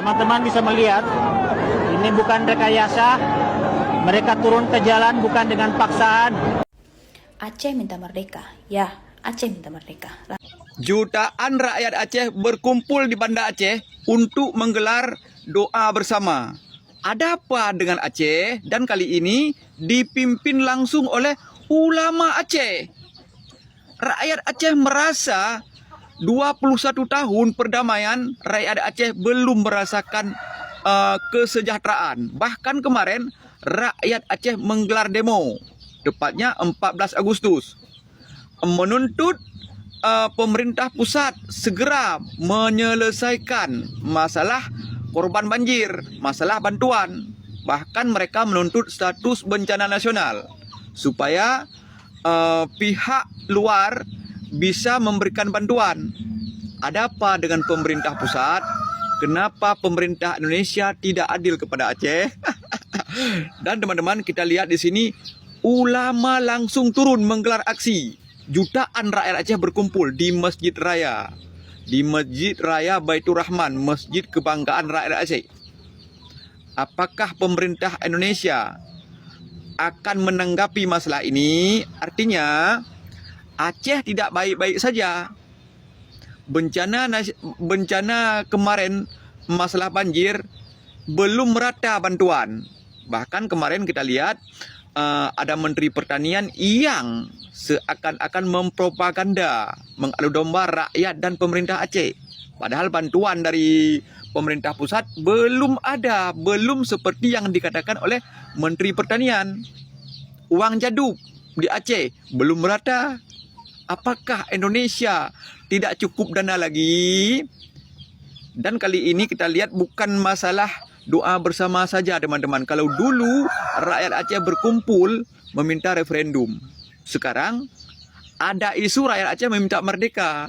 Teman-teman bisa melihat, ini bukan rekayasa. Mereka turun ke jalan bukan dengan paksaan. Aceh minta merdeka. Ya, Aceh minta merdeka. Jutaan rakyat Aceh berkumpul di Banda Aceh untuk menggelar doa bersama. Ada apa dengan Aceh? Dan kali ini dipimpin langsung oleh ulama Aceh. Rakyat Aceh merasa 21 tahun perdamaian, rakyat Aceh belum merasakan kesejahteraan. Bahkan kemarin rakyat Aceh menggelar demo, tepatnya 14 Agustus, menuntut pemerintah pusat segera menyelesaikan masalah korban banjir, masalah bantuan. Bahkan mereka menuntut status bencana nasional supaya pihak luar bisa memberikan bantuan. Ada apa dengan pemerintah pusat? Kenapa pemerintah Indonesia tidak adil kepada Aceh? Dan teman-teman, kita lihat di sini ulama langsung turun menggelar aksi. Jutaan rakyat Aceh berkumpul di Masjid Raya. Di Masjid Raya Baitur Rahman, masjid kebanggaan rakyat Aceh. Apakah pemerintah Indonesia akan menanggapi masalah ini? Artinya Aceh tidak baik-baik saja. Bencana kemarin, masalah banjir, belum merata bantuan. Bahkan kemarin kita lihat ada Menteri Pertanian yang seakan-akan mempropaganda, mengadu domba rakyat dan pemerintah Aceh. Padahal bantuan dari pemerintah pusat belum ada, belum seperti yang dikatakan oleh Menteri Pertanian. Uang jaduk di Aceh belum merata. Apakah Indonesia tidak cukup dana lagi? Dan kali ini kita lihat bukan masalah doa bersama saja, teman-teman. Kalau dulu rakyat Aceh berkumpul meminta referendum, sekarang ada isu rakyat Aceh meminta merdeka.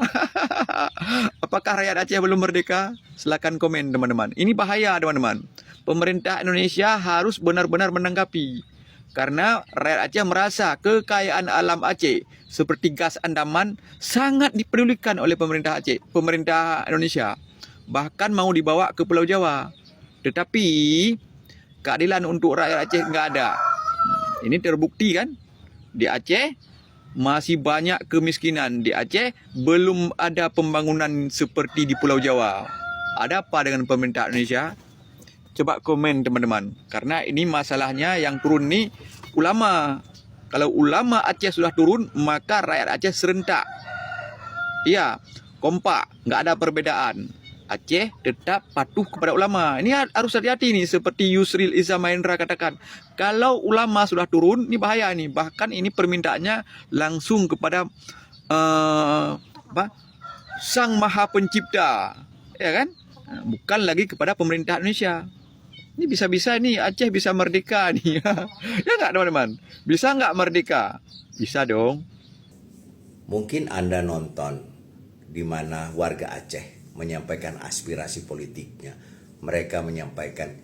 Apakah rakyat Aceh belum merdeka? Silakan komen, teman-teman. Ini bahaya, teman-teman. Pemerintah Indonesia harus benar-benar menanggapi. Karena rakyat Aceh merasa kekayaan alam Aceh seperti gas Andaman sangat dipedulikan oleh pemerintah Aceh, pemerintah Indonesia. Bahkan mau dibawa ke Pulau Jawa. Tetapi keadilan untuk rakyat Aceh nggak ada. Ini terbukti kan? Di Aceh masih banyak kemiskinan. Di Aceh belum ada pembangunan seperti di Pulau Jawa. Ada apa dengan pemerintah Indonesia? Coba komen, teman-teman. Karena ini masalahnya yang turun nih ulama. Kalau ulama Aceh sudah turun, maka rakyat Aceh serentak. Iya, kompak, nggak ada perbedaan. Aceh tetap patuh kepada ulama. Ini harus hati-hati nih, seperti Yusril Iza Mahendra katakan. Kalau ulama sudah turun, ini bahaya nih. Bahkan ini permintaannya langsung kepada Sang Maha Pencipta, ya kan? Bukan lagi kepada pemerintah Indonesia. Ini bisa-bisa nih Aceh bisa merdeka nih. Ya nggak, teman-teman? Bisa nggak merdeka? Bisa dong. Mungkin Anda nonton di mana warga Aceh menyampaikan aspirasi politiknya. Mereka menyampaikan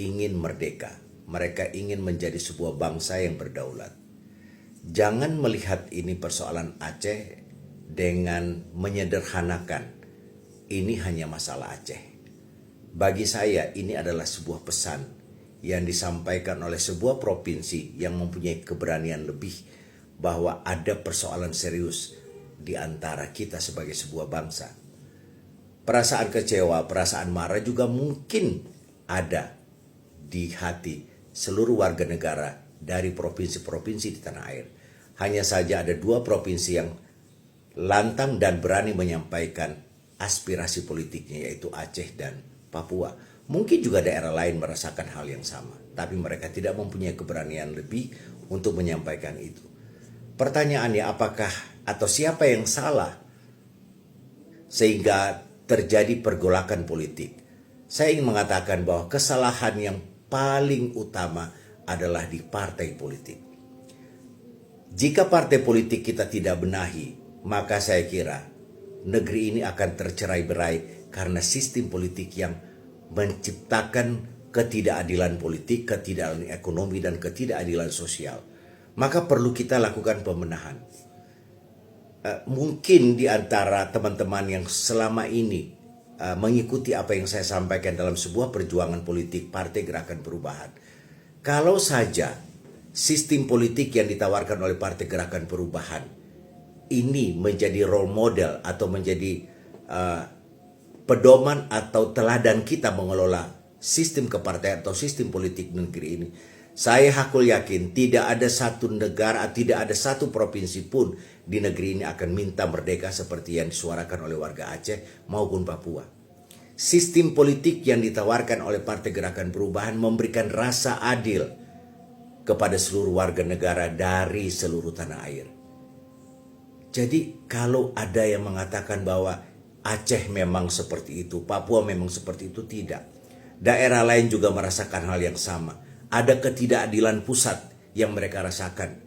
ingin merdeka. Mereka ingin menjadi sebuah bangsa yang berdaulat. Jangan melihat ini persoalan Aceh dengan menyederhanakan. Ini hanya masalah Aceh. Bagi saya ini adalah sebuah pesan yang disampaikan oleh sebuah provinsi yang mempunyai keberanian lebih bahwa ada persoalan serius di antara kita sebagai sebuah bangsa. Perasaan kecewa, perasaan marah juga mungkin ada di hati seluruh warga negara dari provinsi-provinsi di tanah air. Hanya saja ada dua provinsi yang lantang dan berani menyampaikan aspirasi politiknya, yaitu Aceh dan Papua. Mungkin juga daerah lain merasakan hal yang sama, tapi mereka tidak mempunyai keberanian lebih untuk menyampaikan itu. Pertanyaannya, apakah atau siapa yang salah sehingga terjadi pergolakan politik? Saya ingin mengatakan bahwa kesalahan yang paling utama adalah di partai politik. Jika partai politik kita tidak benahi, maka saya kira negeri ini akan tercerai-berai karena sistem politik yang menciptakan ketidakadilan politik, ketidakadilan ekonomi, dan ketidakadilan sosial. Maka perlu kita lakukan pembenahan. Mungkin di antara teman-teman yang selama ini mengikuti apa yang saya sampaikan dalam sebuah perjuangan politik Partai Gerakan Perubahan. Kalau saja sistem politik yang ditawarkan oleh Partai Gerakan Perubahan ini menjadi role model atau menjadi pedoman atau teladan kita mengelola sistem kepartaian atau sistem politik negeri ini, saya hakul yakin tidak ada satu negara, tidak ada satu provinsi pun di negeri ini akan minta merdeka seperti yang disuarakan oleh warga Aceh maupun Papua. Sistem politik yang ditawarkan oleh Partai Gerakan Perubahan memberikan rasa adil kepada seluruh warga negara dari seluruh tanah air. Jadi kalau ada yang mengatakan bahwa Aceh memang seperti itu, Papua memang seperti itu, tidak. Daerah lain juga merasakan hal yang sama. Ada ketidakadilan pusat yang mereka rasakan,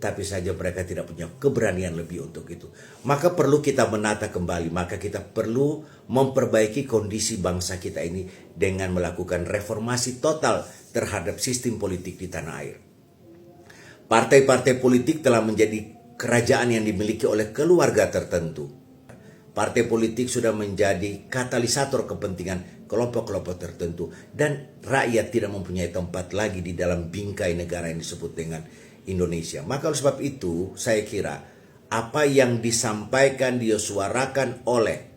tapi saja mereka tidak punya keberanian lebih untuk itu. Maka perlu kita menata kembali, maka kita perlu memperbaiki kondisi bangsa kita ini dengan melakukan reformasi total terhadap sistem politik di tanah air. Partai-partai politik telah menjadi kerajaan yang dimiliki oleh keluarga tertentu. Partai politik sudah menjadi katalisator kepentingan kelompok-kelompok tertentu dan rakyat tidak mempunyai tempat lagi di dalam bingkai negara yang disebut dengan Indonesia. Maka oleh sebab itu saya kira apa yang disampaikan, disuarakan oleh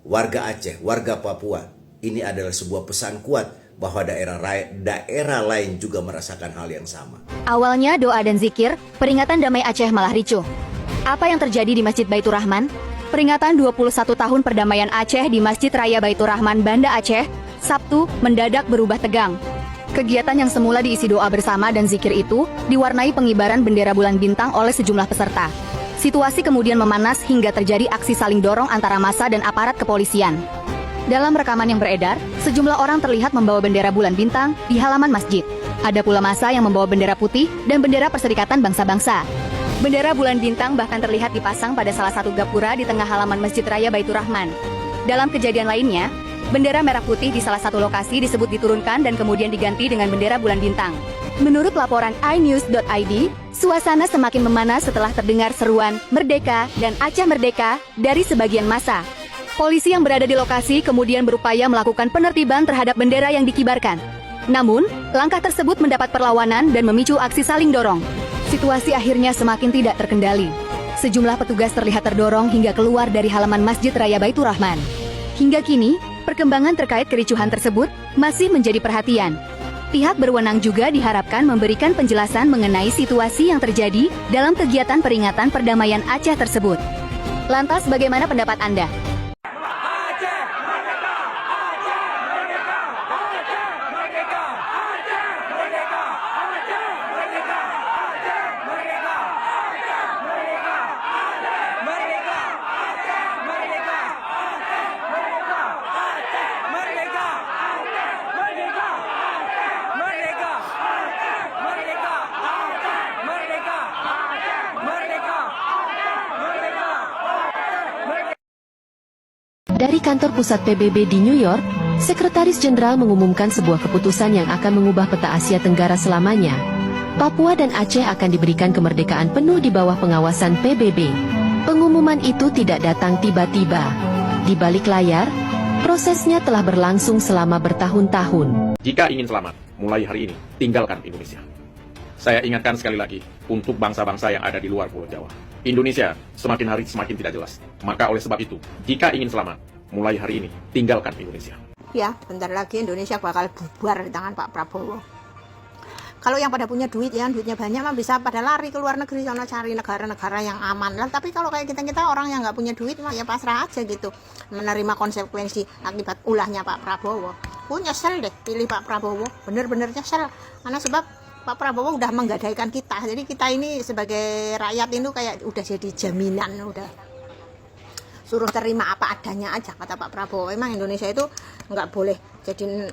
warga Aceh, warga Papua, ini adalah sebuah pesan kuat bahwa daerah lain juga merasakan hal yang sama. Awalnya doa dan zikir, peringatan damai Aceh malah ricuh. Apa yang terjadi di Masjid Baitur Rahman? Peringatan 21 tahun perdamaian Aceh di Masjid Raya Baitur Rahman, Banda Aceh, Sabtu, mendadak berubah tegang. Kegiatan yang semula diisi doa bersama dan zikir itu diwarnai pengibaran bendera bulan bintang oleh sejumlah peserta. Situasi kemudian memanas hingga terjadi aksi saling dorong antara massa dan aparat kepolisian. Dalam rekaman yang beredar, sejumlah orang terlihat membawa bendera bulan bintang di halaman masjid. Ada pula massa yang membawa bendera putih dan bendera Perserikatan Bangsa-Bangsa. Bendera bulan bintang bahkan terlihat dipasang pada salah satu gapura di tengah halaman Masjid Raya Baitur Rahman. Dalam kejadian lainnya, bendera merah putih di salah satu lokasi disebut diturunkan dan kemudian diganti dengan bendera bulan bintang. Menurut laporan inews.id, suasana semakin memanas setelah terdengar seruan Merdeka dan Aceh Merdeka dari sebagian massa. Polisi yang berada di lokasi kemudian berupaya melakukan penertiban terhadap bendera yang dikibarkan. Namun, langkah tersebut mendapat perlawanan dan memicu aksi saling dorong. Situasi akhirnya semakin tidak terkendali. Sejumlah petugas terlihat terdorong hingga keluar dari halaman Masjid Raya Baitur Rahman. Hingga kini, perkembangan terkait kericuhan tersebut masih menjadi perhatian. Pihak berwenang juga diharapkan memberikan penjelasan mengenai situasi yang terjadi dalam kegiatan peringatan perdamaian Aceh tersebut. Lantas bagaimana pendapat Anda? Dari kantor pusat PBB di New York, Sekretaris Jenderal mengumumkan sebuah keputusan yang akan mengubah peta Asia Tenggara selamanya. Papua dan Aceh akan diberikan kemerdekaan penuh di bawah pengawasan PBB. Pengumuman itu tidak datang tiba-tiba. Di balik layar, prosesnya telah berlangsung selama bertahun-tahun. Jika ingin selamat, mulai hari ini, tinggalkan Indonesia. Saya ingatkan sekali lagi, untuk bangsa-bangsa yang ada di luar Pulau Jawa. Indonesia semakin hari semakin tidak jelas. Maka oleh sebab itu, jika ingin selamat, mulai hari ini, tinggalkan Indonesia. Ya, bentar lagi Indonesia bakal bubar di tangan Pak Prabowo. Kalau yang pada punya duit, ya duitnya banyak mah bisa pada lari ke luar negeri, sono cari negara-negara yang aman lah. Tapi kalau kayak kita orang yang nggak punya duit mah ya pasrah aja gitu, menerima konsekuensi akibat ulahnya Pak Prabowo. Nyesel deh pilih Pak Prabowo, bener-bener nyesel. Karena sebab Pak Prabowo udah menggadaikan kita, jadi kita ini sebagai rakyat itu kayak udah jadi jaminan, udah suruh terima apa adanya aja kata Pak Prabowo. Emang Indonesia itu nggak boleh jadi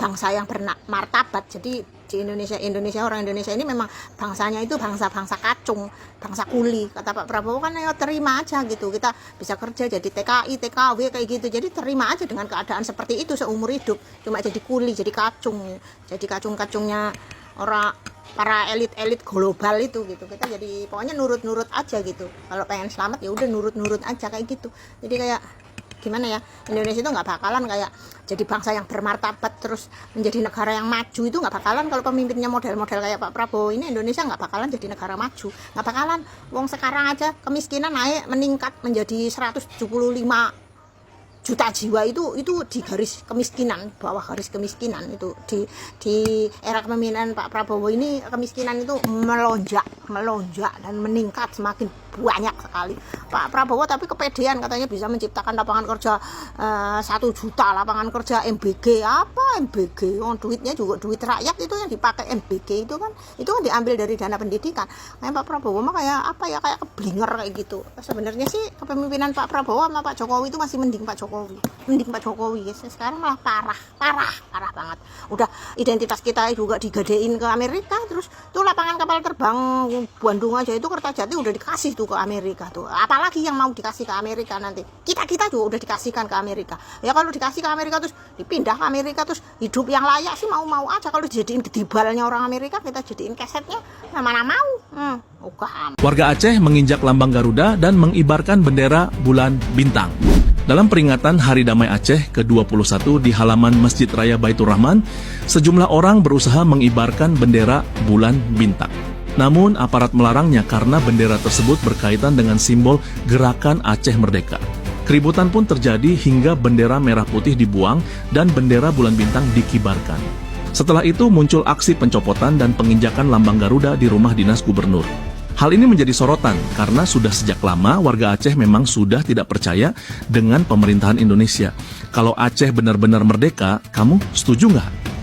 bangsa yang bermartabat. Jadi di Indonesia orang Indonesia ini memang bangsanya itu bangsa kacung, bangsa kuli kata Pak Prabowo. Kan ya terima aja gitu, kita bisa kerja jadi TKI, TKW kayak gitu, jadi terima aja dengan keadaan seperti itu seumur hidup, cuma jadi kuli, jadi kacung, jadi kacung-kacungnya orang para elit global itu gitu. Kita jadi pokoknya nurut-nurut aja gitu. Kalau pengen selamat ya udah nurut-nurut aja kayak gitu. Jadi kayak gimana ya, Indonesia itu nggak bakalan kayak jadi bangsa yang bermartabat terus menjadi negara yang maju, itu nggak bakalan kalau pemimpinnya model-model kayak Pak Prabowo ini. Indonesia nggak bakalan jadi negara maju, nggak bakalan. Wong sekarang aja kemiskinan naik meningkat menjadi 175 juta jiwa, itu di garis kemiskinan, bawah garis kemiskinan. Itu di era kepemimpinan Pak Prabowo ini kemiskinan itu melonjak dan meningkat semakin banyak sekali Pak Prabowo. Tapi kepedean katanya bisa menciptakan lapangan kerja 1 juta lapangan kerja. MBG apa MBG? Duitnya juga duit rakyat, itu yang dipakai MBG itu kan diambil dari dana pendidikan. Kayak Pak Prabowo mah kayak apa ya, kayak keblinger kayak gitu. Sebenarnya sih kepemimpinan Pak Prabowo sama Pak Jokowi itu masih mending Pak Jokowi. Sekarang malah parah banget. Udah identitas kita juga digadein ke Amerika, terus tuh lapangan kapal terbang Bandung aja itu Kertajati udah dikasih tuh ke Amerika tuh. Apalagi yang mau dikasih ke Amerika nanti. Kita juga udah dikasihkan ke Amerika. Ya kalau dikasih ke Amerika terus dipindah ke Amerika terus hidup yang layak sih mau aja. Kalau dijadiin gedibalnya orang Amerika, kita jadiin kesetnya, mana mau. Warga Aceh menginjak lambang Garuda dan mengibarkan bendera bulan bintang. Dalam peringatan Hari Damai Aceh ke-21 di halaman Masjid Raya Baitur Rahman, sejumlah orang berusaha mengibarkan bendera bulan bintang. Namun aparat melarangnya karena bendera tersebut berkaitan dengan simbol Gerakan Aceh Merdeka. Keributan pun terjadi hingga bendera merah putih dibuang dan bendera bulan bintang dikibarkan. Setelah itu muncul aksi pencopotan dan penginjakan lambang Garuda di rumah dinas gubernur. Hal ini menjadi sorotan karena sudah sejak lama warga Aceh memang sudah tidak percaya dengan pemerintahan Indonesia. Kalau Aceh benar-benar merdeka, kamu setuju nggak?